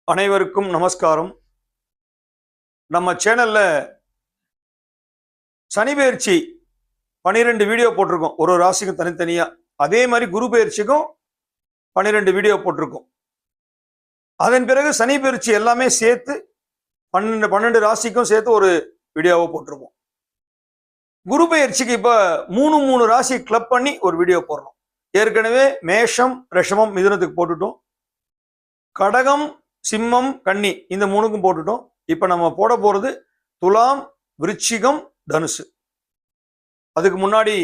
அனைவருக்கும் நமஸ்காரம். நம்ம சேனல்ல சனி பெயர்ச்சி 12 வீடியோ போட்டிருக்கோம், ஒரு ராசிக்கும் தனித்தனியா. அதே மாதிரி குரு பெயர்ச்சிக்கும் 12 வீடியோ போட்டிருக்கோம். அதன் பிறகு சனி பெயர்ச்சி எல்லாமே சேர்த்து 12 ராசிக்கும் சேர்த்து ஒரு வீடியோவை போட்டிருக்கோம். குரு பெயர்ச்சிக்கு இப்ப 3 ராசி கிளப் பண்ணி ஒரு வீடியோ போடுறோம். ஏற்கனவே மேஷம், ரிஷபம், மிதுனத்துக்கு போட்டுட்டோம். கடகம், சிம்மம், கன்னி இந்த 3க்கும் போட்டுட்டோம். இப்ப நம்ம போட போறது துலாம், விருச்சிகம், தனுசு. அதுக்கு முன்னாடி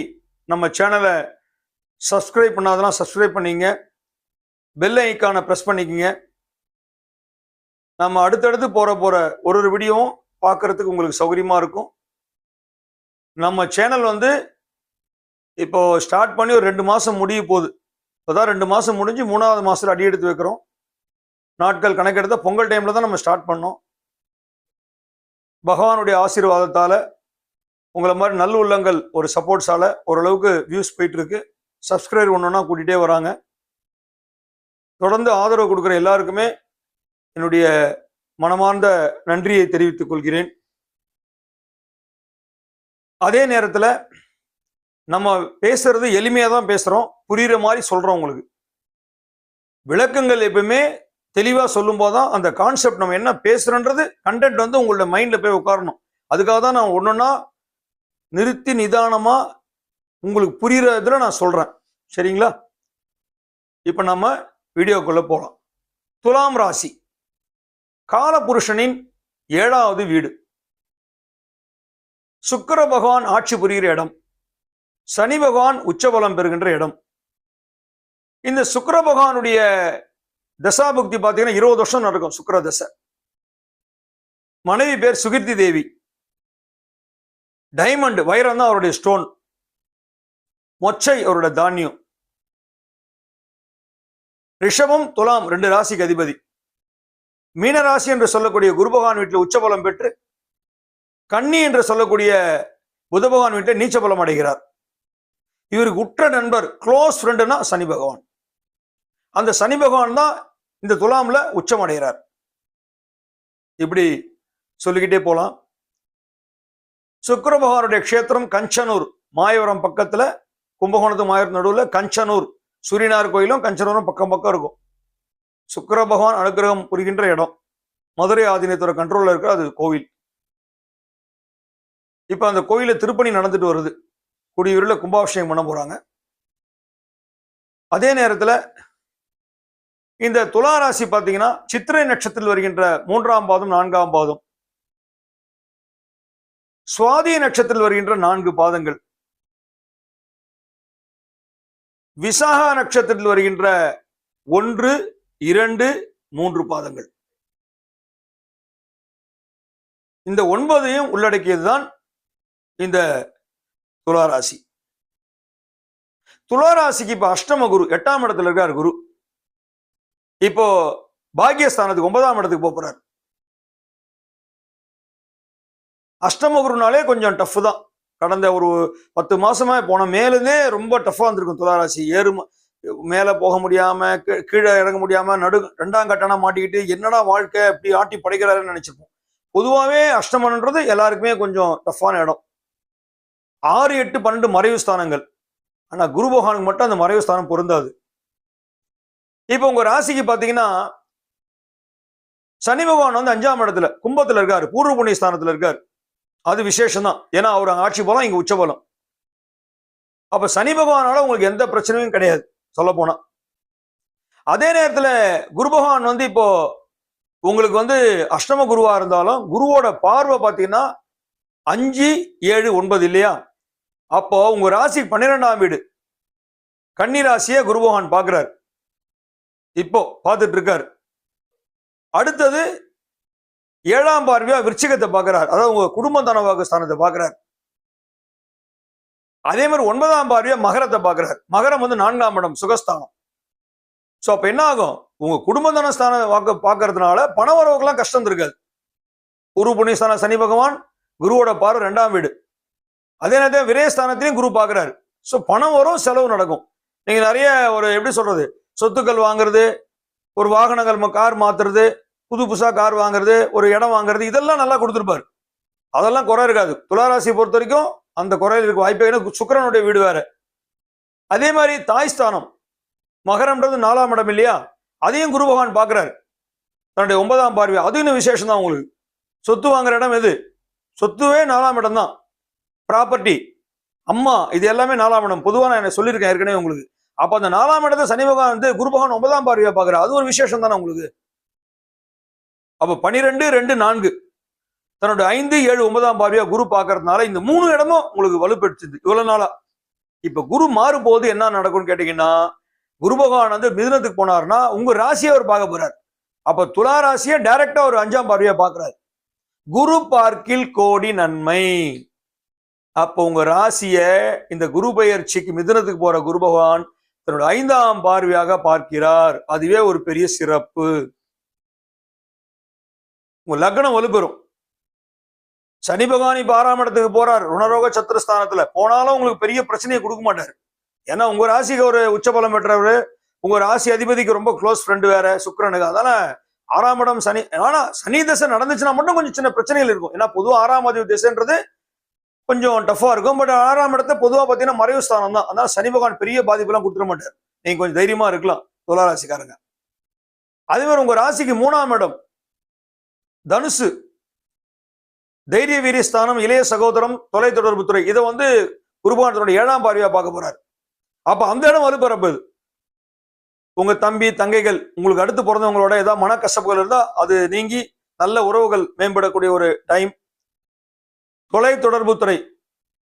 நம்ம சேனலை சப்ஸ்கிரைப் பண்ணாதெல்லாம் சப்ஸ்கிரைப் பண்ணிங்க, பெல் ஐக்கானை ப்ரெஸ் பண்ணிக்கங்க. நம்ம அடுத்தடுத்து போற ஒரு வீடியோவும் பார்க்கறதுக்கு உங்களுக்கு சௌகரியமா இருக்கும். நம்ம சேனல் இப்போ ஸ்டார்ட் பண்ணி ஒரு 2 மாசம் முடிய போகுது. இப்போதான் 2 மாசம் முடிஞ்சு 3வது மாசத்துல அடி எடுத்து வைக்கிறோம். நாட்கள் கணக்கெடுத்த பொங்கல் டைம்ல தான் நம்ம ஸ்டார்ட் பண்ணோம். பகவானுடைய ஆசீர்வாதத்தால, உங்களை மாதிரி நல்ல உள்ளங்கள் ஒரு சப்போர்ட்ஸால ஓரளவுக்கு வியூஸ் போயிட்டு இருக்கு. சப்ஸ்கிரைபர் ஒன்றா கூட்டிகிட்டே வராங்க. தொடர்ந்து ஆதரவு கொடுக்குற எல்லாருக்குமே என்னுடைய மனமார்ந்த நன்றியை தெரிவித்துக் கொள்கிறேன். அதே நேரத்தில் நம்ம பேசுறது எளிமையாக தான் பேசுகிறோம், புரிகிற மாதிரி சொல்கிறோம். உங்களுக்கு விளக்கங்கள் எப்பவுமே தெளிவாக சொல்லும் போதுதான் அந்த கான்செப்ட், நம்ம என்ன பேசுறோன்றது கண்டென்ட் உங்களோட மைண்ட்ல போய் உட்காரணும். அதுக்காக தான் நான் ஒன்னொன்னா நிறுத்தி நிதானமா உங்களுக்கு புரியுறதுல நான் சொல்றேன். சரிங்களா? இப்ப நம்ம வீடியோக்குள்ள போலாம். துலாம் ராசி காலபுருஷனின் 7வது வீடு. சுக்கிர பகவான் ஆட்சி புரிகிற இடம், சனி பகவான் உச்சபலம் பெறுகின்ற இடம். இந்த சுக்கிர பகவானுடைய தசாபுக்தி பார்த்தீங்கன்னா 20 வருஷம் நடக்கும். சுக்கிர தசை. மனைவி பேர் சுகிர்த்தி தேவி. டைமண்ட் வைரம் தான் அவருடைய ஸ்டோன். மொச்சை அவருடைய தானியம். ரிஷபம், துலாம் 2 ராசிக்கு அதிபதி. மீன ராசி என்று சொல்லக்கூடிய குரு பகவான் வீட்டில் உச்சபலம் பெற்று, கன்னி என்று சொல்லக்கூடிய புத பகவான் வீட்டில் நீச்சபலம் அடைகிறார். இவருக்கு உற்ற நண்பர், க்ளோஸ் ஃப்ரெண்டுனா சனி பகவான். அந்த சனி பகவான் தான் இந்த துலாம்ல உச்சம் அடைகிறார். இப்படி சொல்லிக்கிட்டே போலாம். சுக்கிர பகவானுடைய க்ஷேத்திரம் கஞ்சனூர், மாயவரம் பக்கத்துல, கும்பகோணத்து மாயவரம் நடுவில் கஞ்சனூர். சூரியனார் கோயிலும் கஞ்சனூரும் பக்கம் பக்கம் இருக்கும். சுக்கிர பகவான் அனுகிரகம் புரிகின்ற இடம். மதுரை ஆதீனத்தோட கண்ட்ரோல்ல இருக்கிற அது கோவில். இப்ப அந்த கோயில திருப்பணி நடந்துட்டு வருது. கூடியூர்ல கும்பாபிஷேகம் பண்ண போறாங்க. அதே நேரத்துல இந்த துலா ராசி பார்த்தீங்கன்னா சித்திரை நட்சத்திரத்தில் வருகின்ற 3ஆம் பாதம், 4ஆம் பாதம், சுவாதி நட்சத்திரத்தில் வருகின்ற 4 பாதங்கள், விசாகா நட்சத்திரத்தில் வருகின்ற 1, 2, 3 பாதங்கள். இந்த 9ஐயும் உள்ளடக்கியதுதான் இந்த துளாராசி. துளாராசிக்கு இப்ப அஷ்டம குரு 8ஆம் இடத்துல இருக்கார் குரு. இப்போ பாக்கியஸ்தானத்துக்கு 9ஆம் இடத்துக்கு போறார். அஷ்டம குருனாலே கொஞ்சம் டஃப் தான். கடந்த ஒரு 10 மாசமா போன மேலுதே ரொம்ப டஃபா இருந்திருக்கும் துளாராசி. மேல போக முடியாம, கீழே இறங்க முடியாம, 2ஆம் கட்டணா மாட்டிக்கிட்டு என்னடா வாழ்க்கை இப்படி ஆட்டி படைக்கிறாருன்னு நினைச்சிருப்போம். பொதுவாகவே அஷ்டமன்றது எல்லாருக்குமே கொஞ்சம் டஃப்பான இடம். 6, 8, 12 மறைவு ஸ்தானங்கள். ஆனா குரு பகவானுக்கு மட்டும் அந்த மறைவு ஸ்தானம் பொருந்தாது. இப்ப உங்க ராசிக்கு பாத்தீங்கன்னா சனி பகவான் 5ஆம் இடத்துல கும்பத்துல இருக்காரு, பூர்வ புண்ணிய ஸ்தானத்துல இருக்காரு. அது விசேஷம் தான். ஏன்னா அவர் ஆட்சி பலம், இங்க உச்ச பலம். அப்ப சனி பகவானால உங்களுக்கு எந்த பிரச்சனையும் கிடையாது சொல்ல போனா. அதே நேரத்துல குரு பகவான் இப்போ உங்களுக்கு அஷ்டம குருவா இருந்தாலும் குருவோட பார்வை பாத்தீங்கன்னா 5, 7, 9 இல்லையா? அப்போ உங்க ராசி 12ஆம் வீடு கன்னி ராசியை குரு பகவான் பாக்குறாரு. இப்போ பார்த்துட்டு இருக்காரு. அடுத்தது 7ஆம் பார்வையா விருச்சிகத்தை பார்க்கிறார். அதாவது உங்க குடும்ப தனவாக்கு ஸ்தானத்தை பார்க்கிறார். அதே மாதிரி 9ஆம் பார்வையா மகரத்தை பார்க்கிறார். மகரம் 4ஆம் இடம், சுகஸ்தானம். சோ அப்ப என்ன ஆகும்? உங்க குடும்ப தனஸ்தான வாக்கு பார்க்கறதுனால பண வரவுக்கெல்லாம் கஷ்டம் இருக்காது. குரு புண்ணியஸ்தான சனி பகவான் குருவோட பார்வை 2ஆம் வீடு. அதே நேரத்தில் விரயஸ்தானத்திலையும் குரு பார்க்கிறாரு. சோ பணம் வரும், செலவு நடக்கும். நீங்க நிறைய எப்படி சொல்றது, சொத்துக்கள் வாங்குறது, ஒரு வாகனங்கள் கார் மாத்துறது, புதுசா கார் வாங்குறது, ஒரு இடம் வாங்குறது, இதெல்லாம் நல்லா கொடுத்துருப்பாரு. அதெல்லாம் குறை இருக்காது. துளாராசியை பொறுத்த வரைக்கும் அந்த குறையில் இருக்க வாய்ப்பே. சுக்கிரனுடைய வீடு வேற. அதே மாதிரி தாய் ஸ்தானம் மகரம்ன்றது 4ஆம் இடம் இல்லையா, அதையும் குரு பகவான் பாக்குறாரு தன்னுடைய 9ஆம் பார்வை. அது இன்னும் விசேஷம் தான். உங்களுக்கு சொத்து வாங்குற இடம் எது? சொத்துவே 4ஆம் இடம் தான். ப்ராப்பர்ட்டி, அம்மா, இது எல்லாமே 4ஆம் இடம். பொதுவா நான் என்ன சொல்லியிருக்கேன் ஏற்கனவே உங்களுக்கு. அப்ப அந்த 4ஆம் இடத்தை சனி பகவான் வந்து குரு பகவான் 9ஆம் பார்வையா பாக்குறாரு. அது ஒரு விசேஷம் தானே உங்களுக்கு. அப்ப 12, 2, 4 தன்னோட 5, 7, 9ஆம் பார்வையா குரு பாக்குறதுனால இந்த 3 இடமும் உங்களுக்கு வலுப்பெடுத்துது இவ்வளவு நாளா. இப்ப குரு மாறும் போது என்ன நடக்கும்னு கேட்டீங்கன்னா, குரு பகவான் வந்து மிதுனத்துக்கு போனார்னா உங்க ராசியை அவர் பார்க்க போறாரு. அப்ப துலா ராசியை டைரக்டா ஒரு 5ஆம் பார்வையா பாக்குறாரு. குரு பார்க்கில் கோடி நன்மை. அப்போ உங்க ராசிய இந்த குரு பெயர்ச்சிக்கு மிதுனத்துக்கு போற குரு பகவான் தன்னோட 5ஆம் பார்வையாக பார்க்கிறார். அதுவே ஒரு பெரிய சிறப்பு. உங்க லக்னம் வலுப்பெறும். சனி பகவான் இப்ப 6ஆம் இடத்துக்கு போறார், ருணரோக சத்துருஸ்தானத்துல. போனாலும் உங்களுக்கு பெரிய பிரச்சனையை கொடுக்க மாட்டாரு. ஏன்னா உங்க ராசிக்கு ஒரு உச்சபலம் பெற்றவர், உங்க ராசி அதிபதிக்கு ரொம்ப க்ளோஸ் ஃப்ரெண்டு வேற சுக்கிரனுக்கு. அதனால 6ஆம் இடம் சனி. ஆனா சனி தசை நடந்துச்சுன்னா மட்டும் கொஞ்சம் சின்ன பிரச்சனைகள் இருக்கும். ஏன்னா பொதுவா 6ஆம் அதிபதி திசைன்றது கொஞ்சம் டஃபா இருக்கும். பட் 6ஆம் இடத்த பொதுவா பாத்தீங்கன்னா மறைவு ஸ்தானம் தான். அதனால சனி பகவான் பெரிய பாதிப்பு எல்லாம் கொடுத்துட மாட்டார். நீங்க கொஞ்சம் தைரியமா இருக்கலாம் துலா ராசிக்காரங்க. அதே மாதிரி உங்க ராசிக்கு 3ஆம் இடம் தனுசு, தைரிய வீரியஸ்தானம், இளைய சகோதரம், தொலைத்தொடர்பு துறை. இதை வந்து குருபகவான் 7ஆம் பார்வையா பார்க்க போறாரு. அப்ப அந்த இடம் வலுப்பெறப்போகுது. உங்க தம்பி தங்கைகள் உங்களுக்கு அடுத்து பிறந்தவங்களோட ஏதாவது மன கஷ்டங்கள் இருந்தா அது நீங்கி நல்ல உறவுகள் மேம்படக்கூடிய ஒரு டைம். தொலை தொடர்பு துறை,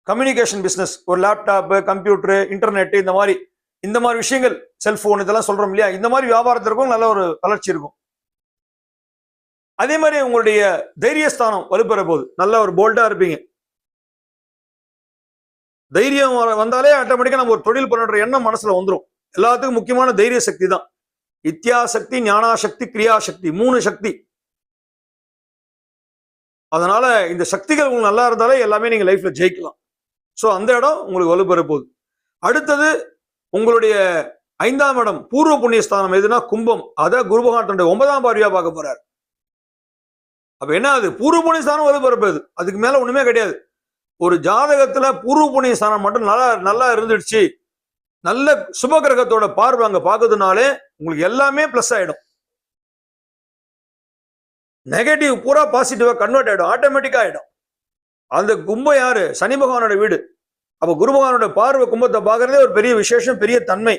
கம்யூனிகேஷன் பிசினஸ், ஒரு லேப்டாப், கம்ப்யூட்டர், இன்டர்நெட், இந்த மாதிரி விஷயங்கள், செல்போன், இதெல்லாம் சொல்றோம் இல்லையா, இந்த மாதிரி வியாபாரத்திற்கும் நல்ல ஒரு வளர்ச்சி இருக்கும். அதே மாதிரி உங்களுடைய தைரியஸ்தானம் வலுப்பெற போது நல்ல ஒரு போல்டா இருப்பீங்க. தைரியம் வந்தாலே ஆட்டோமேட்டிக்கா நம்ம ஒரு தொழில் பண்ணுற எண்ணம் மனசுல வந்துடும். எல்லாத்துக்கும் முக்கியமான தைரிய சக்தி தான். இத்தியாசக்தி, ஞானாசக்தி, கிரியாசக்தி, 3 சக்தி. அதனால இந்த சக்திகள் உங்களுக்கு நல்லா இருந்தாலே எல்லாமே நீங்க லைஃப்ல ஜெயிக்கலாம். சோ அந்த இடம் உங்களுக்கு வலுப்பெற போகுது. அடுத்தது உங்களுடைய 5ஆம் இடம் பூர்வ புண்ணியஸ்தானம் எதுனா கும்பம். அத குரு பகவான் தன்னுடைய 9ஆம் பார்வையா பார்க்க போறாரு. அப்ப என்ன அது? பூர்வ புண்ணியஸ்தானம் வலுப்பெற போகுது. அதுக்கு மேல ஒண்ணுமே கிடையாது. ஒரு ஜாதகத்துல பூர்வ புண்ணியஸ்தானம் மட்டும் நல்லா இருந்துடுச்சு, நல்ல சுப கிரகத்தோட பார்வை அங்க பாக்குறதுனாலே உங்களுக்கு எல்லாமே பிளஸ் ஆயிடும். நெகட்டிவ் பூரா பாசிட்டிவா கன்வெர்ட் ஆயிடும், ஆட்டோமேட்டிக்கா ஆயிடும். அந்த கும்பம் யாரு? சனி பகவானோட வீடு. அப்ப குரு பகவானோட பார்வை கும்பத்தை பாக்குறதே ஒரு பெரிய விசேஷம், பெரிய தன்மை.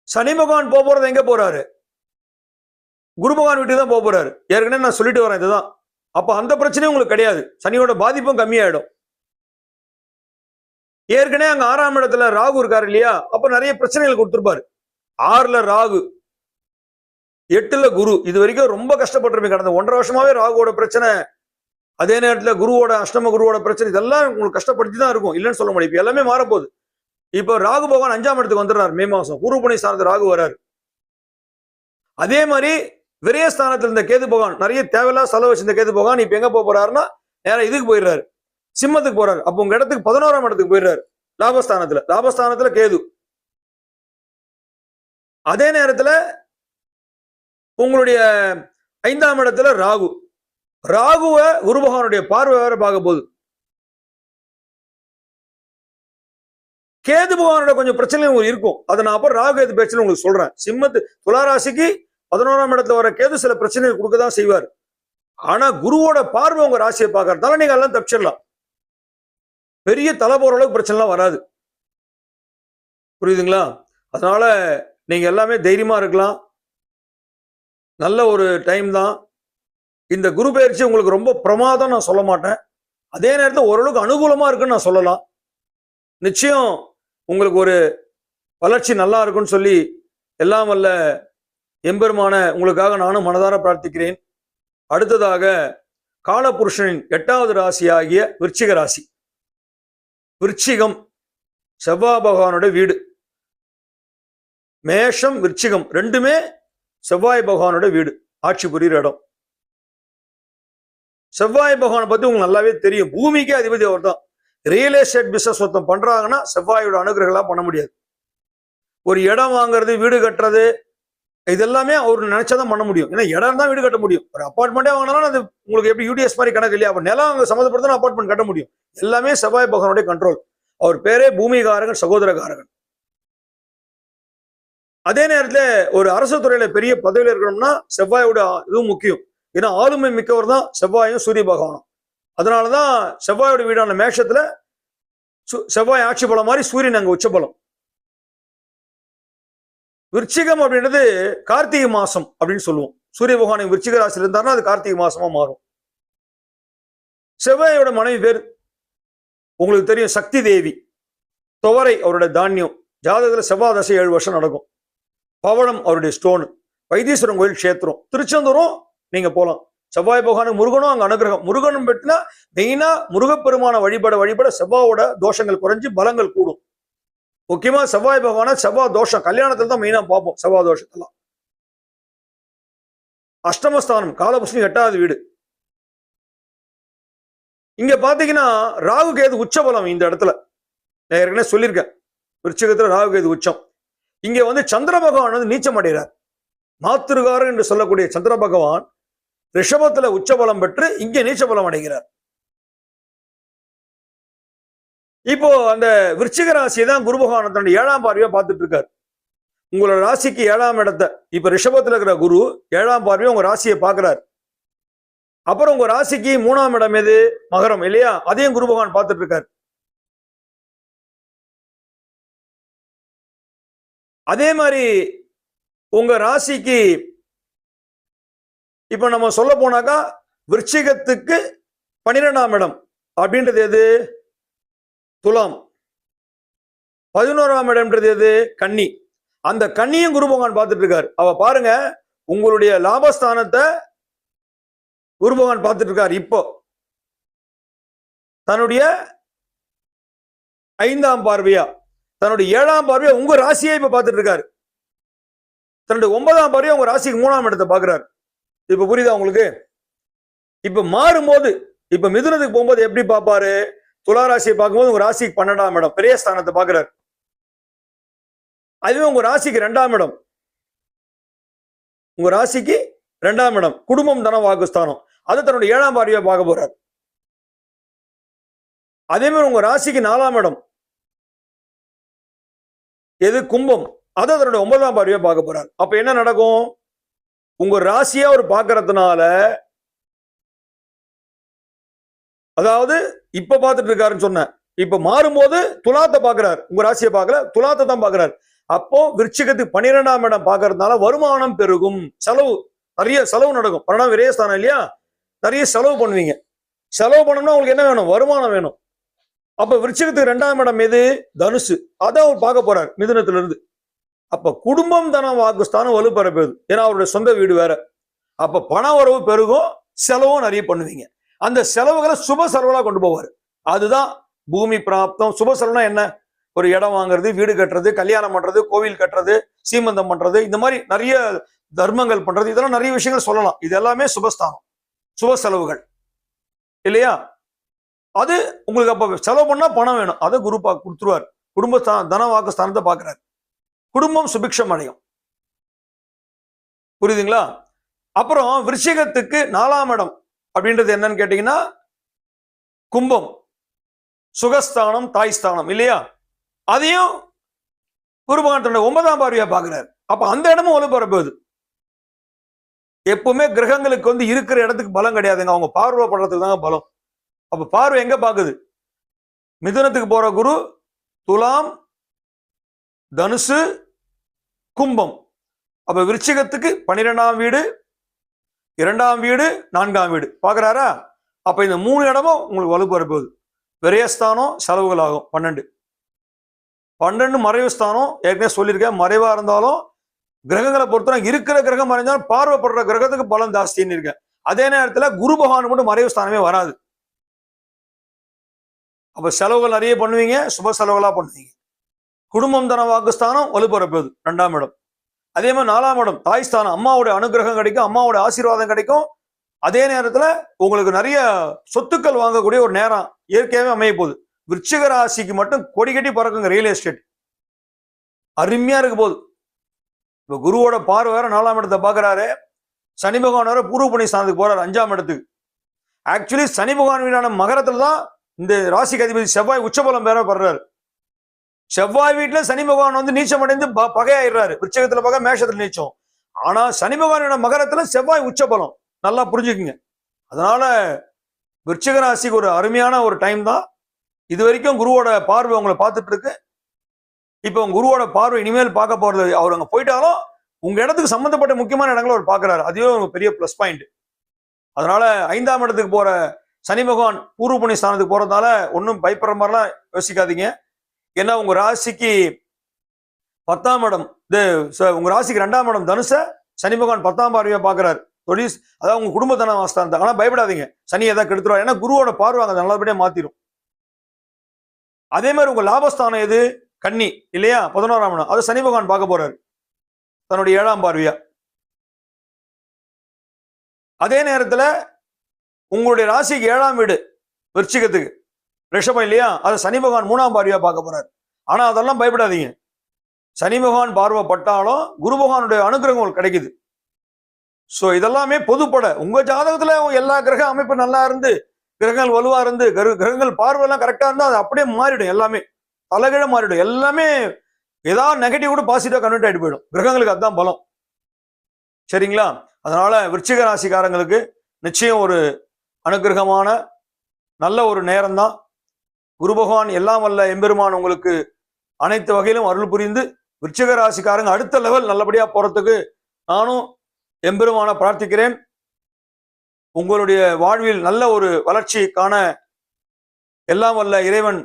சனி பகவான் போறது எங்க போறாரு? குரு பகவான் வீட்டுக்கு தான் போறாரு. ஏற்கனவே நான் சொல்லிட்டு வரேன் இதுதான். அப்ப அந்த பிரச்சனையும் உங்களுக்கு கிடையாது. சனியோட பாதிப்பும் கம்மியாயிடும். ஏற்கனவே அங்க 6ஆம் இடத்துல ராகு இருக்காரு இல்லையா, அப்ப நிறைய பிரச்சனைகள் கொடுத்திருப்பாரு. 6ல ராகு, 8ல குரு. இது வரைக்கும் ரொம்ப கஷ்டப்பட்டிருப்பீங்க. கடந்த 1.5 வருஷமாவே ராகுவோட பிரச்சனை, அதே நேரத்துல குருவோட அஷ்டம குருவோட பிரச்சனை, இதெல்லாம் உங்களுக்கு கஷ்டப்படுத்தி தான் இருக்கும், இல்லைன்னு சொல்ல முடியும். இப்ப எல்லாமே மாறப்போகுது. இப்ப ராகு பகவான் 5ஆம் இடத்துக்கு வந்துடுறாரு. மே மாசம் பூர்வ புண்ணிய ஸ்தானத்து ராகு வராரு. அதே மாதிரி விரயஸ்தானத்துல இருந்த கேது பகவான், நிறைய தேவையில்லாத செலவு வச்சிருந்த கேது பகவான் இப்ப எங்க போறாருன்னா நேரம் இதுக்கு போயிடுறாரு, சிம்மத்துக்கு போறாரு. அப்ப உங்க இடத்துக்கு 11ஆம் இடத்துக்கு போயிடுறாரு. லாபஸ்தானத்துல கேது. அதே நேரத்துல உங்களுடைய 5ஆம் இடத்துல ராகுவ குரு பகவானுடைய பார்வை வேற பார்க்க போகுது. கேது பகவானோட கொஞ்சம் பிரச்சனை உங்களுக்கு இருக்கும். அதை நான் அப்புறம் ராகு கேது பேச்சுன்னு உங்களுக்கு சொல்றேன். துளாராசிக்கு 11ஆம் இடத்துல வர கேது சில பிரச்சனைகள் கொடுக்கதான் செய்வார். ஆனா குருவோட பார்வை உங்க ராசியை பார்க்கறதால நீங்க எல்லாம் தப்பிச்சிடலாம். பெரிய தலை போற அளவுக்கு பிரச்சனை எல்லாம் வராது. புரியுதுங்களா? அதனால நீங்க எல்லாமே தைரியமா இருக்கலாம். நல்ல ஒரு டைம் தான். இந்த குரு பயிற்சி உங்களுக்கு ரொம்ப பிரமாதம் நான் சொல்ல மாட்டேன். அதே நேரத்தில் ஓரளவுக்கு அனுகூலமா இருக்குன்னு நான் சொல்லலாம். நிச்சயம் உங்களுக்கு ஒரு வளர்ச்சி நல்லா இருக்குன்னு சொல்லி எல்லாம் வல்ல எம்பெருமான உங்களுக்காக நானும் மனதார பிரார்த்திக்கிறேன். அடுத்ததாக காலபுருஷனின் 8வது ராசியாகிய விருச்சிக ராசி. விருச்சிகம் செவ்வாய் பகவானுடைய வீடு. மேஷம் விருச்சிகம் ரெண்டுமே செவ்வாய் பகவானுடைய வீடு, ஆட்சி புரிகிற இடம். செவ்வாய் பகவானை பத்தி உங்களுக்கு நல்லாவே தெரியும். பூமிக்கே அதிபதி அவர் தான். ரியல் எஸ்டேட் பிசினஸ் ஒருத்தம் பண்றாங்கன்னா செவ்வாயோட அனுகிரகம்லாம் பண்ண முடியாது. ஒரு இடம் வாங்குறது, வீடு கட்டுறது, இது எல்லாமே அவர் நினைச்சாதான் பண்ண முடியும். ஏன்னா இடம் தான் வீடு கட்ட முடியும். ஒரு அபார்ட்மெண்டே வாங்கினாலும் அது உங்களுக்கு எப்படி யூடிஎஸ் மாதிரி கணக்கு இல்லையா? அப்ப நிலம் அங்க சம்மந்தப்படுத்த அபார்ட்மெண்ட் கட்ட முடியும். எல்லாமே செவ்வாய் பகவானுடைய கண்ட்ரோல். அவர் பேரே பூமிகாரகன், சகோதரகாரகன். அதே நேரத்துல ஒரு அரசு துறையில பெரிய பதவியில் இருக்கணும்னா செவ்வாயோட இதுவும் முக்கியம். ஏன்னா ஆளுமை மிக்கவர் தான் செவ்வாயும் சூரிய பகவானும். அதனாலதான் செவ்வாயோட வீடான மேஷத்துல செவ்வாய் ஆட்சி பலம் மாதிரி சூரியன் அங்க உச்ச பலம். விருச்சிகம் அப்படின்றது கார்த்திகை மாசம் அப்படின்னு சொல்லுவோம். சூரிய பகவான் விருச்சிக ராசியில் இருந்தாருன்னா அது கார்த்திகை மாசமா மாறும். செவ்வாயோட மனைவி பேர் உங்களுக்கு தெரியும், சக்தி தேவி. துவரை அவருடைய தானியம். ஜாதகத்துல செவ்வாய் தசை 7 வருஷம் நடக்கும். பவளம் அவருடைய ஸ்டோனு. வைத்தீஸ்வரன் கோயில் கஷேத்திரம். திருச்செந்தூரும் நீங்க போலாம். செவ்வாய் பகவானுக்கு முருகனும் அங்க அனுகிரகம். முருகனும் பெட்டினா மெயினா முருகப்பெருமான வழிபட செவ்வாயோட தோஷங்கள் குறைஞ்சு பலங்கள் கூடும். முக்கியமா செவ்வாய் பகவான செவ்வாய் தோஷம் கல்யாணத்துல தான் மெயினா பார்ப்போம். செவ்வாய் தோஷத்தெல்லாம். அஷ்டமஸ்தானம் காலபுஷ்ணி 8வது வீடு. இங்க பாத்தீங்கன்னா ராகு கேது உச்சபலம். இந்த இடத்துல நான் ஏற்கனவே சொல்லியிருக்கேன், விருச்சிகத்துல ராகு கேது உச்சம். இங்க வந்து சந்திர பகவான் வந்து நீச்சம் அடைகிறார். மாத்திருகாரன் என்று சொல்லக்கூடிய சந்திர பகவான் ரிஷபத்துல உச்சபலம் பெற்று இங்கே நீச்சபலம் அடைகிறார். இப்போ அந்த விருச்சிக ராசியை தான் குரு பகவான் தன்னுடைய 7ஆம் பார்வையா பார்த்துட்டு இருக்காரு. உங்களோட ராசிக்கு 7ஆம் இடத்தை இப்ப ரிஷபத்துல இருக்கிற குரு 7ஆம் பார்வையா உங்க ராசியை பார்க்கிறார். அப்புறம் உங்க ராசிக்கு 3ஆம் இடம் எது? மகரம் இல்லையா? அதையும் குரு பகவான் பார்த்துட்டு இருக்காரு. அதே மாதிரி உங்க ராசிக்கு இப்ப நம்ம சொல்ல போனாக்கா விருச்சிகத்துக்கு 12ஆம் இடம் அப்படின்றது எது? துலாம். 11ஆம் இடம்ன்றது எது? கன்னி. அந்த கன்னியும் குரு பகவான் பார்த்துட்டு இருக்காரு. அவ பாருங்க, உங்களுடைய லாபஸ்தானத்தை குரு பகவான் பார்த்துட்டு இருக்காரு. இப்போ தன்னுடைய 5ஆம் பார்வையா, தன்னுடைய 7ஆம் பார்வையா உங்க ராசியை இப்ப பார்த்துட்டு இருக்காரு. தன்னுடைய 9ஆம் பார்வையா உங்க ராசிக்கு 3ஆம் இடத்தை பார்க்கிறாரு. இப்ப புரியுதா உங்களுக்கு? இப்ப மாறும்போது இப்ப மிதுனத்துக்கு போகும்போது எப்படி பார்ப்பாரு? துலா ராசியை பார்க்கும்போது உங்க ராசிக்கு 12ஆம் இடம் பெரிய ஸ்தானத்தை பார்க்கிறார். அதுவே உங்க ராசிக்கு 2ஆம் இடம், உங்க ராசிக்கு 2ஆம் இடம் குடும்பம் தன வாக்குஸ்தானம், அது தன்னுடைய 7ஆம் பார்வையா பார்க்க போறார். அதே மாதிரி உங்க ராசிக்கு 4ஆம் இடம் எது? கும்பம், அதை தன்னுடைய 9ஆம் பார்வையா பார்க்க போறார். அப்ப என்ன நடக்கும்? உங்க ராசியா அவர் பார்க்கறதுனால, அதாவது இப்ப பார்த்துட்டு இருக்காருன்னு சொன்ன, இப்ப மாறும்போது துலாத்தை பார்க்கிறார். உங்க ராசியை பார்க்கல, துலாத்தை தான் பார்க்கிறார். அப்போ விருச்சிகத்துக்கு 12ஆம் இடம் பார்க்கறதுனால வருமானம் பெருகும். செலவு, நிறைய செலவு நடக்கும். 12ஆம் விரயஸ்தானம் இல்லையா? நிறைய செலவு பண்ணுவீங்க. செலவு பண்ணணும்னா உங்களுக்கு என்ன வேணும்? வருமானம் வேணும். அப்ப விருச்சிகத்துக்கு 2ஆம் இடம் எது? தனுசு. அதான் அவர் பார்க்க போறார் மிதுனத்துல இருந்து. அப்ப குடும்பம் தன வாக்குஸ்தானம் வலுப்பெற போகுது. ஏன்னா அவருடைய சொந்த வீடு வேற. அப்ப பண வரவு பெருகும், செலவும் நிறைய பண்ணுவீங்க. அந்த செலவுகளை சுப செலவுகளா கொண்டு போவார். அதுதான் பூமி பிராப்தம். சுப செலவுனா என்ன? ஒரு இடம் வாங்குறது, வீடு கட்டுறது, கல்யாணம் பண்றது, கோவில் கட்டுறது, சீமந்தம் பண்றது, இந்த மாதிரி நிறைய தர்மங்கள் பண்றது, இதெல்லாம் நிறைய விஷயங்கள் சொல்லலாம். இது எல்லாமே சுபஸ்தானம், சுப செலவுகள் இல்லையா? அது உங்களுக்கு அப்ப செலவு பண்ணா பணம் வேணும், அதை குரு கொடுத்துருவார். குடும்ப தன வாக்கு ஸ்தானத்தை பார்க்கிறார். குடும்பம் சுபிக்ஷம் அடையும். புரியுதுங்களா? அப்புறம் விருச்சிகத்துக்கு 4ஆம் இடம் அப்படின்றது என்னன்னு கேட்டீங்கன்னா கும்பம், சுகஸ்தானம், தாய்ஸ்தானம் இல்லையா? அதையும் குரு பகவான் 9ஆம் பார்வையா பார்க்கிறார். அப்ப அந்த இடமும் வலுப்பெற போகுது. எப்பவுமே கிரகங்களுக்கு வந்து இருக்கிற இடத்துக்கு பலம் கிடையாதுங்க, அவங்க பார்வை படுறதுக்கு தாங்க பலம். அப்ப பார்வை எங்க பாக்குது? மிதுனத்துக்கு போற குரு துலாம், தனுசு, கும்பம். அப்ப விருச்சிகத்துக்கு 12ஆம் வீடு, 2ஆம் வீடு, 4ஆம் வீடு பாக்குறாரா? அப்ப இந்த 3 இடமும் உங்களுக்கு வலுப்பெற போகுது. விரயஸ்தானம் செலவுகள் ஆகும் 12 மறைவு ஸ்தானம். ஏற்கனவே சொல்லியிருக்கேன், மறைவா இருந்தாலும் கிரகங்களை பொறுத்தவரை இருக்கிற கிரகம் மறைஞ்சாலும் பார்வைப்படுற கிரகத்துக்கு பலம் ஜாஸ்தின்னு இருக்கேன். அதே நேரத்துல குரு பகவான் மட்டும் மறைவு ஸ்தானமே வராது. அப்ப செலவுகள் நிறைய பண்ணுவீங்க, சுப செலவுகளா பண்ணுவீங்க. குடும்பம் தன வாக்குஸ்தானம் வலுப்பெற போகுது 2ஆம் இடம். அதே மாதிரி 4ஆம் இடம் தாய்ஸ்தானம், அம்மாவோட அனுகிரகம் கிடைக்கும், அம்மாவோட ஆசீர்வாதம் கிடைக்கும். அதே நேரத்துல உங்களுக்கு நிறைய சொத்துக்கள் வாங்கக்கூடிய ஒரு நேரம் இயற்கையாவே அமைய போகுது. விருச்சிக ராசிக்கு மட்டும் கொடி கட்டி பறக்குங்க ரியல் எஸ்டேட். அருமையா இருக்க போகுது. இப்ப குருவோட பார்வை வேற 4ஆம் இடத்தை பாக்குறாரு. சனி பகவான் வேற பூர்வ புண்ணிய ஸ்தானத்துக்கு போறாரு 5ஆம் இடத்துக்கு. ஆக்சுவலி சனி பகவான் வீடான மகரத்துல தான் இந்த ராசிக்கு அதிபதி செவ்வாய் உச்சபலம் வேற படுறாரு. செவ்வாய் வீட்டுல சனி பகவான் வந்து நீச்சம் அடைந்து பகையாயிடுறாரு. விருச்சகத்துல பகை, மேஷத்துல நீச்சம். ஆனா சனி பகவானோட மகரத்துல செவ்வாய் உச்சபலம். நல்லா புரிஞ்சுக்குங்க. அதனால விருச்சிக ராசிக்கு ஒரு அருமையான ஒரு டைம் தான். இது வரைக்கும் குருவோட பார்வை உங்களை பார்த்துட்டு இருக்கு. இப்போ குருவோட பார்வை இனிமேல் பார்க்க போறது, அவர் அங்க போயிட்டாலும் உங்க இடத்துக்கு சம்பந்தப்பட்ட முக்கியமான இடங்களை அவர் பார்க்கிறாரு. அதுவே ஒரு பெரிய பிளஸ் பாயிண்ட். அதனால 5ஆம் இடத்துக்கு போற சனி பகவான் பூர்வ புண்ணிய ஸ்தானத்துக்கு போறதுனால ஒன்றும் பயப்படுற மாதிரிலாம் யோசிக்காதீங்க. ஏன்னா உங்க ராசிக்கு 10ஆம் இடம், உங்க ராசிக்கு 2ஆம் இடம் தனுச சனி பகவான் 10ஆம் பார்வையா பாக்குறாரு. தொழில், அதாவது உங்க குடும்பத்தன வாஸ்தான். ஆனா பயப்படாதீங்க, சனி ஏதாவது கெடுத்துருவாரு. ஏன்னா குருவோட பார்வை அங்க நல்லபடியா மாத்திரும். அதே மாதிரி உங்க லாபஸ்தானம் எது? கன்னி இல்லையா? 11ஆம் இடம், அது சனி பகவான் பார்க்க போறாரு தன்னுடைய 7ஆம் பார்வையா. அதே நேரத்துல உங்களுடைய ராசிக்கு 7ஆம் வீடு விருச்சிகத்துக்கு ரிஷபம் இல்லையா? அது சனி பகவான் 3ஆம் பார்வையா பார்க்க போறாரு. ஆனா அதெல்லாம் பயப்படாதீங்க. சனி பகவான் பார்வை பட்டாலும் குரு பகவானுடைய அனுகிரகம் கிடைக்குது. சோ இதெல்லாமே பொதுப்பட உங்க ஜாதகத்துல எல்லா கிரக அமைப்பு நல்லா இருந்து, கிரகங்கள் வலுவா இருந்து, கிரகங்கள் பார்வை எல்லாம் கரெக்டா இருந்தா அது அப்படியே மாறிடும். எல்லாமே தலைகீழ மாறிடும். எல்லாமே ஏதாவது நெகட்டிவ் கூட பாசிட்டிவா கன்வெர்ட் ஆயிட்டு போயிடும். கிரகங்களுக்கு அதுதான் பலம். சரிங்களா? அதனால விருச்சிக ராசிக்காரங்களுக்கு நிச்சயம் ஒரு அனுகிரகமான நல்ல ஒரு நேரம் தான். குரு பகவான் எல்லாம் வல்ல எம்பெருமான் உங்களுக்கு அனைத்து வகையிலும் அருள் புரிந்து விருச்சிக ராசிக்காரங்க அடுத்த லெவல் நல்லபடியா போறதுக்கு நானும் எம்பெருமான பிரார்த்திக்கிறேன். உங்களுடைய வாழ்வில் நல்ல ஒரு வளர்ச்சி காண எல்லாம் வல்ல இறைவன்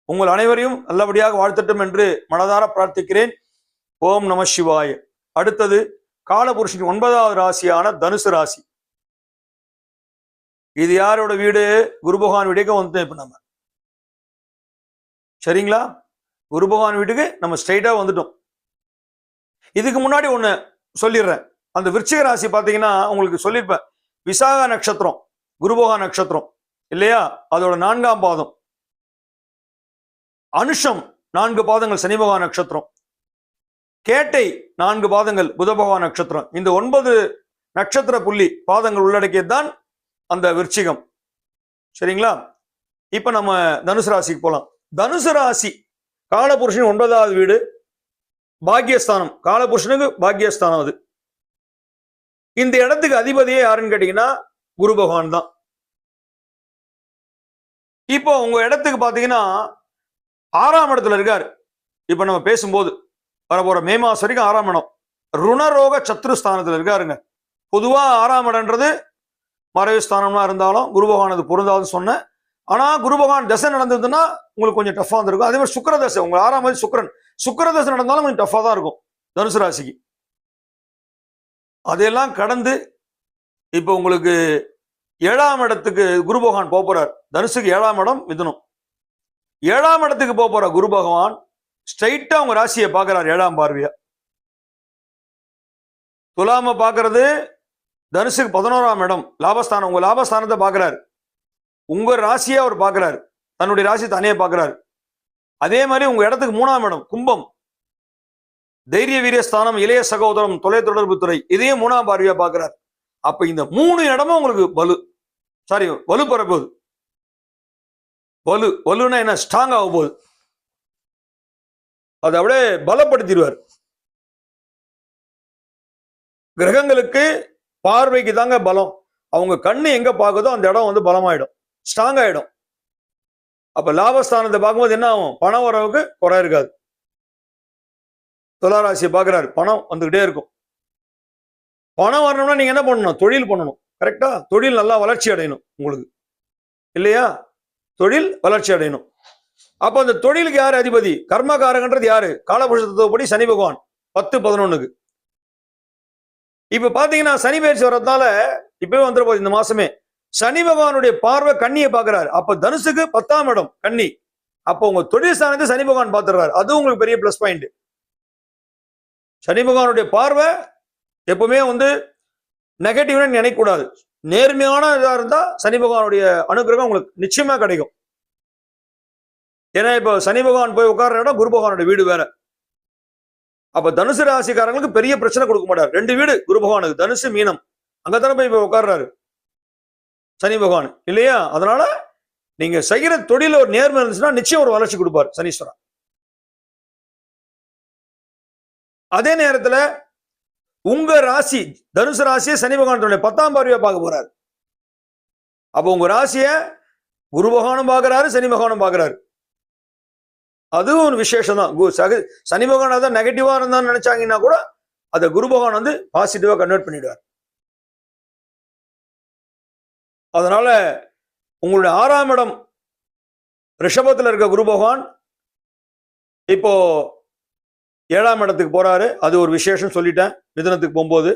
உங்கள் அனைவரையும் நல்லபடியாக வாழ்த்தட்டும் என்று மனதார பிரார்த்திக்கிறேன். ஓம் நம சிவாய. அடுத்தது காலபுருஷன் 9வது ராசியான தனுசு ராசி. இது யாரோட வீடு? குரு பகவான் வீட்டுக்கு வந்துட்டோம் இப்ப நம்ம. சரிங்களா? குரு பகவான் வீட்டுக்கு நம்ம ஸ்ட்ரைட்டா வந்துட்டோம். இதுக்கு முன்னாடி ஒண்ணு சொல்லிடுறேன். அந்த விருச்சிக ராசி பாத்தீங்கன்னா உங்களுக்கு சொல்லியிருப்பேன். விசாக நட்சத்திரம் குரு பகவான் நட்சத்திரம் இல்லையா? அதோட 4ஆம் பாதம். அனுஷம் 4 பாதங்கள் சனி பகவான் நட்சத்திரம். கேட்டை 4 பாதங்கள் புத பகவான் நட்சத்திரம். இந்த 9 நட்சத்திர புள்ளி பாதங்கள் உள்ளடக்கியதுதான் அந்த விருச்சிகம். சரிங்களா? இப்ப நம்ம தனுசு ராசிக்கு போலாம். தனுசு ராசி காலபுருஷன் 9வது வீடு பாக்கியஸ்தானம். காலபுருஷனுக்கு பாக்கியஸ்தானம் அது. இந்த இடத்துக்கு அதிபதியே யாருன்னு கேட்டீங்கன்னா குரு பகவான் தான். இப்போ உங்க இடத்துக்கு பாத்தீங்கன்னா 6ஆம் இடத்துல இருக்காரு. இப்ப நம்ம பேசும்போது வரப்போற மே மாசம் வரைக்கும் 6ஆம் இடம் ருணரோக சத்ருஸ்தானத்துல இருக்காருங்க. பொதுவா 6ஆம் இடம்ன்றது மறைவு ஸ்தானமா இருந்தாலும் குரு பகவான் அது பொருந்தாதுன்னு சொன்னேன். ஆனா குரு பகவான் தசை நடந்ததுன்னா உங்களுக்கு கொஞ்சம் டஃபா இருந்திருக்கும். அதே மாதிரி சுக்கிர தசை, உங்க 6ஆம் தேதி சுக்கிர தசை நடந்தாலும் கொஞ்சம் டஃபா தான் இருக்கும் தனுசு ராசிக்கு. அதையெல்லாம் கடந்து இப்ப உங்களுக்கு 7ஆம் இடத்துக்கு குரு பகவான் போறார். தனுசுக்கு 7ஆம் இடம் மிதுனம். 7ஆம் இடத்துக்கு போற குரு பகவான் ஸ்ட்ரைட்டா உங்க ராசியை பார்க்கிறார் 7ஆம் பார்வையா. துலாம பாக்குறது தனுசுக்கு 11ஆம் இடம் லாபஸ்தானம். உங்க லாபஸ்தானத்தை பாக்குறாரு. உங்க ராசியை அவர் பாக்குறாரு. தன்னுடைய ராசி தனியே பாக்குறாரு. அதே மாதிரி உங்க இடத்துக்கு 3ஆம் இடம் கும்பம், தைரிய வீரியஸ்தானம், இளைய சகோதரம், தொலை தொடர்பு துறை, இதையும் 3ஆம் பார்வையா பாக்குறாரு. அப்ப இந்த 3 இடமும் உங்களுக்கு வலு பெற போகுது. வலுன்னா என்ன? ஸ்ட்ராங் ஆக போகுது. அதை அப்படியே பலப்படுத்திடுவார். கிரகங்களுக்கு பார்வைக்கு தாங்க பலம். அவங்க கண்ணு எங்க பாக்குதோ அந்த இடம் வந்து பலமாயிடும், ஸ்ட்ராங் ஆயிடும். அப்ப லாபஸ்தானத்தை பார்க்கும்போது என்ன ஆகும்? பண வரவுக்கு குறை இருக்காது. துளாராசியை பார்க்கிறாரு, பணம் வந்துகிட்டே இருக்கும். பணம் வரணும்னா நீங்க என்ன பண்ணணும்? தொழில் பண்ணணும். கரெக்டா? தொழில் நல்லா வளர்ச்சி அடையணும் உங்களுக்கு இல்லையா? தொழில் வளர்ச்சி அடையணும். அப்ப அந்த தொழிலுக்கு யாரு அதிபதி? கர்மகாரகன்றது யாரு? காலபுருஷத்துவப்படி சனி பகவான் 10-11க்கு. இப்ப பாத்தீங்கன்னா சனி பயிற்சி வர்றதுனால இப்பவே வந்துட போகுது இந்த மாசமே. சனி பகவானுடைய பார்வை கண்ணியை பாக்குறாரு. அப்ப தனுசுக்கு 10ஆம் இடம் கன்னி. அப்ப உங்க தொழில் ஸ்தானத்தை சனி பகவான் பாத்துறாரு. அது உங்களுக்கு பெரிய பிளஸ் பாயிண்ட். சனி பகவானுடைய பார்வை எப்பவுமே வந்து நெகட்டிவ்னு நினைக்க கூடாது. நேர்மையான இதா இருந்தா சனி பகவானுடைய அனுகிரகம் உங்களுக்கு நிச்சயமா கிடைக்கும். ஏன்னா இப்ப சனி பகவான் போய் உட்கார்ற இடம் குரு பகவானுடைய வீடு வேற. அப்ப தனுசு ராசிக்காரங்களுக்கு பெரிய பிரச்சனை கொடுக்க மாட்டார். 2 வீடு குரு பகவானுக்கு, தனுசு மீனம், அங்கதானே போய் இப்ப உட்கார்றாரு சனி பகவான் இல்லையா? அதனால நீங்க செய்கிற தொழில ஒரு நேர்மை இருந்துச்சுன்னா நிச்சயம் ஒரு வளர்ச்சி கொடுப்பார் சனீஸ்வரன். அதே நேரத்துல உங்க ராசி தனுசு ராசியை சனி பகவான் 10ஆம் பார்வையா பார்க்க போறாரு. அப்ப உங்க ராசிய குரு பகவானும் பார்க்கிறாரு, சனி பகவானும் பார்க்கிறாரு. அதுவும் ஒரு விசேஷம் தான். சனி பகவான் அதான் நெகட்டிவா இருந்தான்னு நினைச்சாங்கன்னா கூட அதை குரு பகவான் வந்து பாசிட்டிவா கன்வெர்ட் பண்ணிடுவார். அதனால உங்களுடைய 6ஆம் இடம் ரிஷபத்துல இருக்க குரு பகவான் இப்போ 7ஆம் இடத்துக்கு போறாரு. அது ஒரு விசேஷம் சொல்லிட்டேன். மிதுனத்துக்கு போகும்போது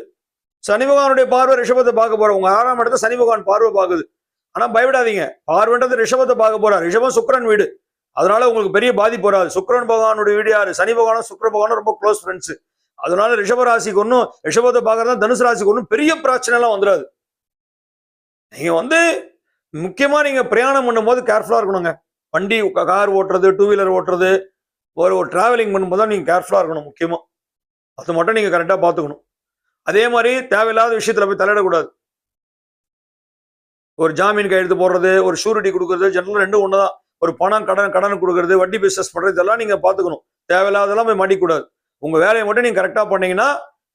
சனி பகவானுடைய பார்வை ரிஷபத்தை பார்க்க போற. உங்க 6ஆம் இடத்தை சனி பகவான் பார்வை பார்க்குது. ஆனா பயப்படாதீங்க, பார்வைன்றது ரிஷபத்தை பார்க்க போறாரு. ரிஷபம் சுக்கிரன் வீடு, அதனால உங்களுக்கு பெரிய பாதிப்பு வராது. சுக்கிரன் பகவானுடைய வீடு யாரு? சனி பகவானும் சுக்கிர பகவானும் ரொம்ப க்ளோஸ் ஃப்ரெண்ட்ஸ். அதனால ரிஷப ராசிக்கு ஒன்றும், ரிஷபத்தை பார்க்கறதா தனுசு ராசிக்கு ஒன்றும் பெரிய பிரச்சனை எல்லாம் வந்துடாது. நீங்க வந்து முக்கியமா நீங்க பிரயாணம் பண்ணும்போது கேர்ஃபுல்லா இருக்கணுங்க. வண்டி கார் ஓட்டுறது, 2 வீலர் ஓட்டுறது, ஒரு டிராவலிங் பண்ணும்போது தான் நீங்க கேர்ஃபுல்லா இருக்கணும். முக்கியமா அது மட்டும் நீங்க கரெக்டா பாத்துக்கணும். அதே மாதிரி தேவையில்லாத விஷயத்துல போய் தலையிடக்கூடாது. ஒரு ஜாமீன் கையெழுத்து போடுறது, ஒரு ஷூரிட்டி கொடுக்கறது, ஜெனரல் 2 ஒண்ணுதான். ஒரு பணம் கடன் கொடுக்கறது, வட்டி பிசினஸ் பண்றது, இதெல்லாம் நீங்க பாத்துக்கணும். தேவையில்லாதெல்லாம் போய் மாட்டிக்கூடாது. உங்க வேலையை மட்டும் நீங்க கரெக்டா பண்ணீங்கன்னா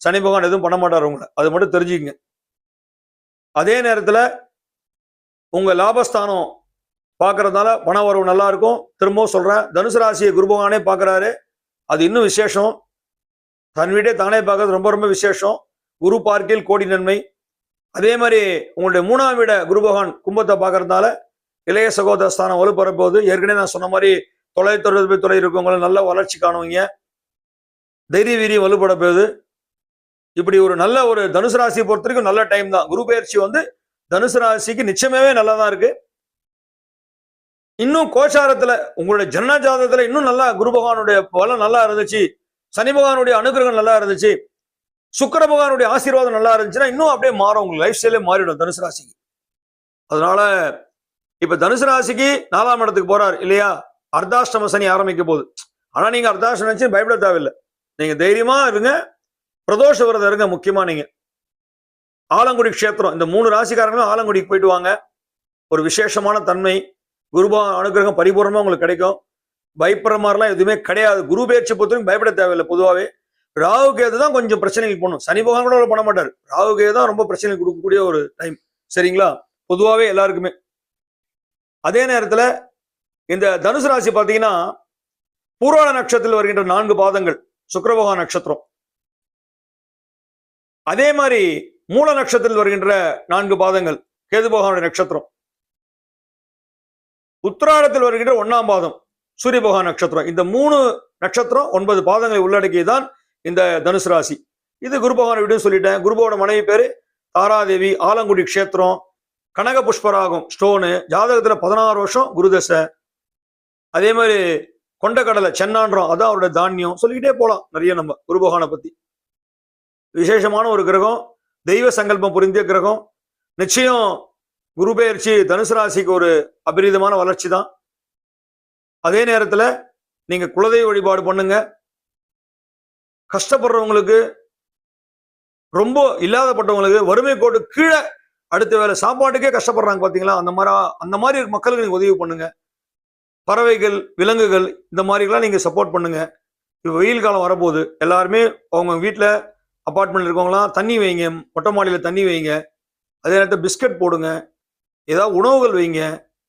சனி பகவான் எதுவும் பண்ண மாட்டாரு உங்களை. அது மட்டும் தெரிஞ்சுக்கங்க. அதே நேரத்துல உங்க லாபஸ்தானம் பாக்குறதுனால பண வரவு நல்லா இருக்கும். திரும்பவும் சொல்றேன், தனுசு ராசியை குரு பகவானே பாக்குறாரு. அது இன்னும் விசேஷம். தன் வீட்டை தானே பார்க்கறது ரொம்ப ரொம்ப விசேஷம். குரு பார்க்கில் கோடி நன்மை. அதே மாதிரி உங்களுடைய 3ஆம் வீட குரு பகவான் கும்பத்தை பார்க்கறதுனால இளைய சகோதர ஸ்தானம் வலுப்பெற போகுது. ஏற்கனவே நான் சொன்ன மாதிரி தொலைத்தொடர்பு துறை இருக்கவங்களை நல்ல வளர்ச்சி காணுவீங்க. தைரிய வீரியம் வலுப்பட போகுது. இப்படி ஒரு நல்ல ஒரு தனுசு ராசியை பொறுத்த வரைக்கும் நல்ல டைம் தான். குரு பயிற்சி வந்து தனுசு ராசிக்கு நிச்சயமாவே நல்லதான் இருக்கு. இன்னும் கோச்சாரத்துல உங்களுடைய ஜன்ன ஜாதகத்துல இன்னும் நல்லா குரு பகவானுடைய பலம் நல்லா இருந்துச்சு, சனி பகவானுடைய அனுகிரகம் நல்லா இருந்துச்சு, சுக்கிர பகவானுடைய ஆசீர்வாதம் நல்லா இருந்துச்சுன்னா இன்னும் அப்படியே மாறும். உங்களுக்கு லைஃப் ஸ்டைலே மாறிடும் தனுசு ராசிக்கு. அதனால இப்ப தனுசு ராசிக்கு 4ஆம் இடத்துக்கு போறாரு இல்லையா? அர்த்தாஷ்டம சனி ஆரம்பிக்க போகுது. ஆனா நீங்க அர்த்தாஷ்டமம் நினைச்சு பயப்பட தேவையில்லை. நீங்க தைரியமா இருங்க, பிரதோஷ விரதம் இருங்க. முக்கியமா நீங்க ஆலங்குடி க்ஷேத்திரம், இந்த 3 ராசிக்காரங்களும் ஆலங்குடிக்கு போயிட்டு வாங்க. ஒரு விசேஷமான தன்மை, குருபா அனுகிரகம் பரிபூர்ணமா உங்களுக்கு கிடைக்கும். பயப்படுற மாதிரிலாம் எதுவுமே கிடையாது. குரு பயிற்சி பொறுத்தவரைக்கும் பயப்பட தேவையில்லை. பொதுவாகவே ராகு கேது தான் கொஞ்சம் பிரச்சனைகள் பண்ணும். சனி பகவான் கூட பண்ண மாட்டார். ராகு கேது தான் ரொம்ப பிரச்சனை கொடுக்கக்கூடிய ஒரு டைம். சரிங்களா? பொதுவாகவே எல்லாருக்குமே. அதே நேரத்துல இந்த தனுசு ராசி பார்த்தீங்கன்னா பூர்வாட நட்சத்திரத்தில் வருகின்ற 4 பாதங்கள் சுக்கிர பகவான் நட்சத்திரம். அதே மாதிரி மூல நட்சத்திரத்தில் வருகின்ற 4 பாதங்கள் கேது பகவானுடைய நட்சத்திரம். உத்திராடத்தில் வருகின்ற 1ஆம் பாதம் சூரிய பகவான் நட்சத்திரம். இந்த 3 நட்சத்திரம் 9 பாதங்களை உள்ளடக்கியதான் இந்த தனுசு ராசி. இது குரு பகவான் வீடு சொல்லிட்டேன். குருபோட மனைவி பேரு தாராதேவி. ஆலங்குடி க்ஷேத்திரம், கனக புஷ்பராகம் ஸ்டோனு. ஜாதகத்துல 16 வருஷம் குருதசை. அதே மாதிரி கொண்டக்கடலை சென்னான்றம், அதான் அவருடைய தானியம். சொல்லிக்கிட்டே போலாம் நிறைய நம்ம குரு பகவானை பத்தி. விசேஷமான ஒரு கிரகம், தெய்வ சங்கல்பம் புரிந்திய கிரகம். நிச்சயம் குரு பெயர்ச்சி தனுசு ராசிக்கு ஒரு அபரிதமான வளர்ச்சி தான். அதே நேரத்துல நீங்க குலதெய்வ வழிபாடு பண்ணுங்க. கஷ்டப்படுறவங்களுக்கு, ரொம்ப இல்லாதப்பட்டவங்களுக்கு, வறுமை கோட்டு கீழே அடுத்த வேலை சாப்பாட்டுக்கே கஷ்டப்படுறாங்க பாத்தீங்களா? அந்த மாதிரி மக்களுக்கு நீங்க உதவி பண்ணுங்க. பறவைகள், விலங்குகள், இந்த மாதிரிலாம் நீங்க சப்போர்ட் பண்ணுங்க. இப்போ வெயில் காலம் வரப்போகுது. எல்லாருமே அவங்க வீட்டில் அப்பார்ட்மெண்ட் இருக்கவங்களாம் தண்ணி வைங்க, மொட்டை மாடியில் தண்ணி வைங்க. அதே நேரத்தில் பிஸ்கட் போடுங்க, ஏதாவது உணவுகள் வைங்க.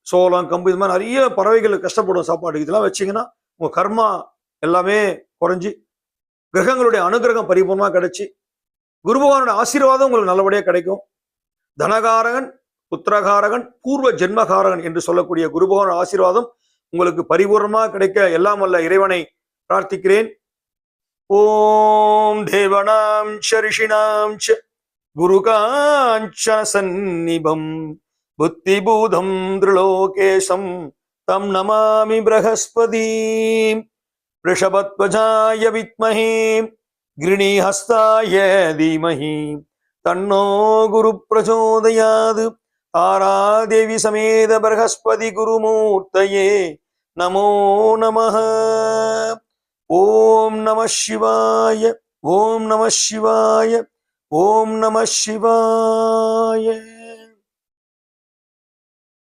சோளம், கம்பு, இது மாதிரி நிறைய பறவைகள் கஷ்டப்படும் சாப்பாடு. இதெல்லாம் வச்சிங்கன்னா உங்கள் கர்மா எல்லாமே குறைஞ்சி கிரகங்களுடைய அனுகிரகம் பரிபூர்ணமாக கிடைச்சி குரு பகவானுடைய ஆசீர்வாதம் உங்களுக்கு நல்லபடியாக கிடைக்கும். தனகாரகன், புத்திரகாரகன், பூர்வ ஜென்மகாரகன் என்று சொல்லக்கூடிய குரு பகவான் ஆசீர்வாதம் உங்களுக்கு பரிபூர்ணமாக கிடைக்க எல்லாம் வல்ல இறைவனை பிரார்த்திக்கிறேன். ஓம் தேவனாம் ரிஷிணாம் குரு காஞ்சன சந்நிபம் புத்தி பூதம் திரிலோகேசம் தம் நமாமி பிரகஸ்பதி ரிஷபத்வஜாய வித்மஹே கிருணிஹஸ்தாய தீமஹி தன்னோ குரு பிரச்சோதயாது. தாராதேவி சமேத பிரகஸ்பதி குருமூர்த்தயே நமோ நமஹ. ஓம் நம சிவாய. ஓம் நம சிவாய. ஓம் நம சிவாய.